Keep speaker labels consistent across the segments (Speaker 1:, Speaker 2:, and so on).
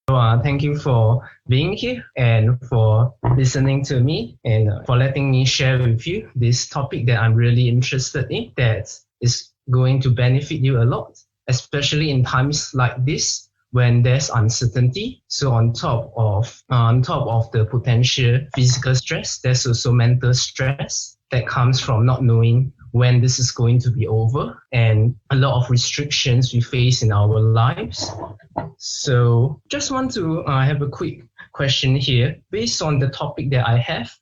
Speaker 1: Thank you for being here and for listening to me and for letting me share with you this topic that I'm really interested in that is going to benefit you a lot, especially in times like this when there's uncertainty. So on top of the potential physical stress, there's also mental stress that comes from not knowing when this is going to be over and a lot of restrictions we face in our lives. So just want to have a quick question here based on the topic that I have,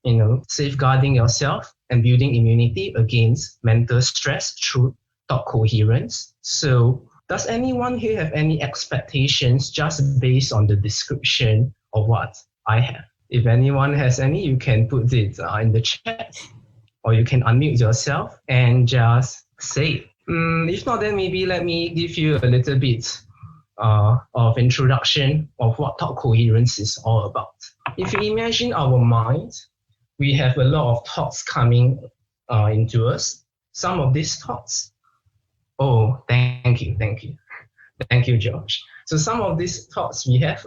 Speaker 1: safeguarding yourself and building immunity against mental stress through thought coherence. So does anyone here have any expectations just based on the description of what I have? If anyone has any, you can put it in the chat or you can unmute yourself and just say it. If not, then maybe let me give you a little bit of introduction of what thought coherence is all about. If you imagine our mind, we have a lot of thoughts coming into us. Some of these thoughts, thank you, George. So some of these thoughts we have,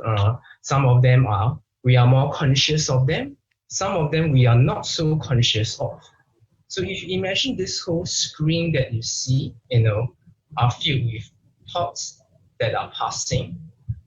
Speaker 1: some of them we are more conscious of them. Some of them we are not so conscious of. So if you imagine this whole screen that you see, are filled with thoughts that are passing.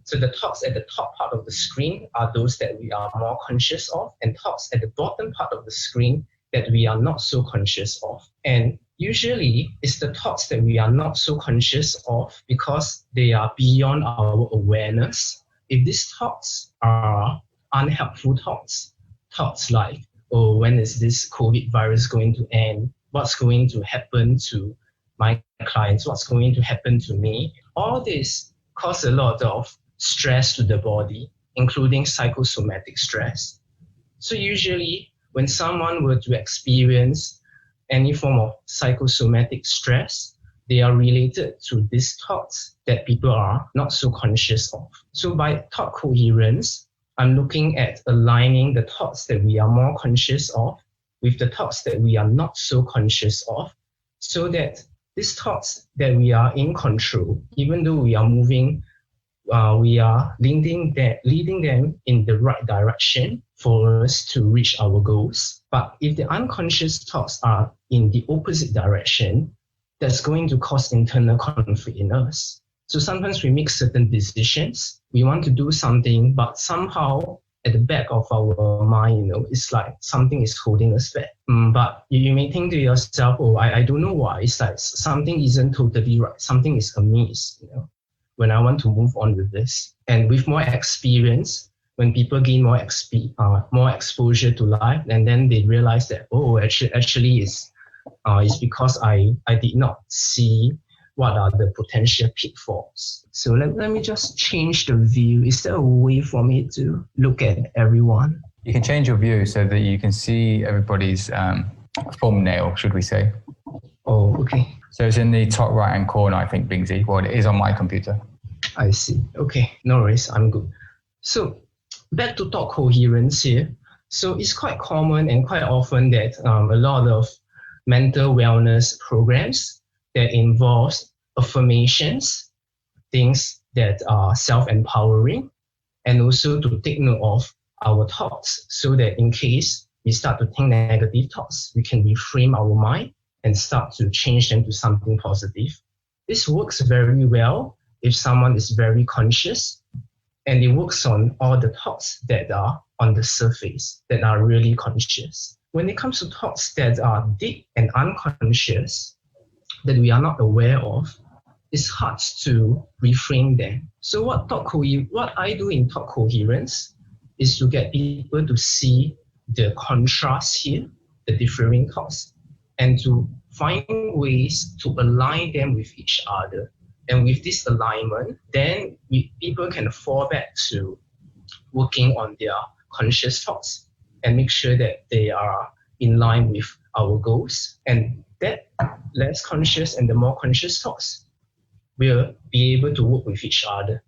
Speaker 1: So the thoughts at the top part of the screen are those that we are more conscious of, and thoughts at the bottom part of the screen that we are not so conscious of. And usually it's the thoughts that we are not so conscious of because they are beyond our awareness. If these thoughts are unhelpful thoughts like, when is this COVID virus going to end? What's going to happen to my clients? What's going to happen to me? All this cause a lot of stress to the body, including psychosomatic stress. So usually when someone were to experience any form of psychosomatic stress, they are related to these thoughts that people are not so conscious of. So by thought coherence, I'm looking at aligning the thoughts that we are more conscious of with the thoughts that we are not so conscious of, so that these thoughts that we are in control, even though we are moving, we are leading them in the right direction for us to reach our goals. But if the unconscious thoughts are in the opposite direction, that's going to cause internal conflict in us. So sometimes we make certain decisions. We want to do something, but somehow at the back of our mind, it's like something is holding us back. But you may think to yourself, I don't know why. It's like something isn't totally right. Something is amiss, when I want to move on with this. And with more experience, when people gain more exposure to life, and then they realize that, actually it's because I did not see what are the potential pitfalls. So let me just change the view. Is there a way for me to look at everyone?
Speaker 2: You can change your view so that you can see everybody's thumbnail, should we say.
Speaker 1: Oh, okay.
Speaker 2: So it's in the top right-hand corner, I think, Bingsy. Well, it is on my computer.
Speaker 1: I see. Okay, no worries. I'm good. So back to thought coherence here. So it's quite common and quite often that a lot of mental wellness programs that involves affirmations, things that are self-empowering, and also to take note of our thoughts so that in case we start to think negative thoughts, we can reframe our mind and start to change them to something positive. This works very well if someone is very conscious, and it works on all the thoughts that are on the surface, that are really conscious. When it comes to thoughts that are deep and unconscious, that we are not aware of, it's hard to reframe them. So what I do in thought coherence is to get people to see the contrast here, the differing thoughts, and to find ways to align them with each other. And with this alignment, then people can fall back to working on their conscious thoughts and make sure that they are in line with our goals. And that less conscious and the more conscious thoughts will be able to work with each other.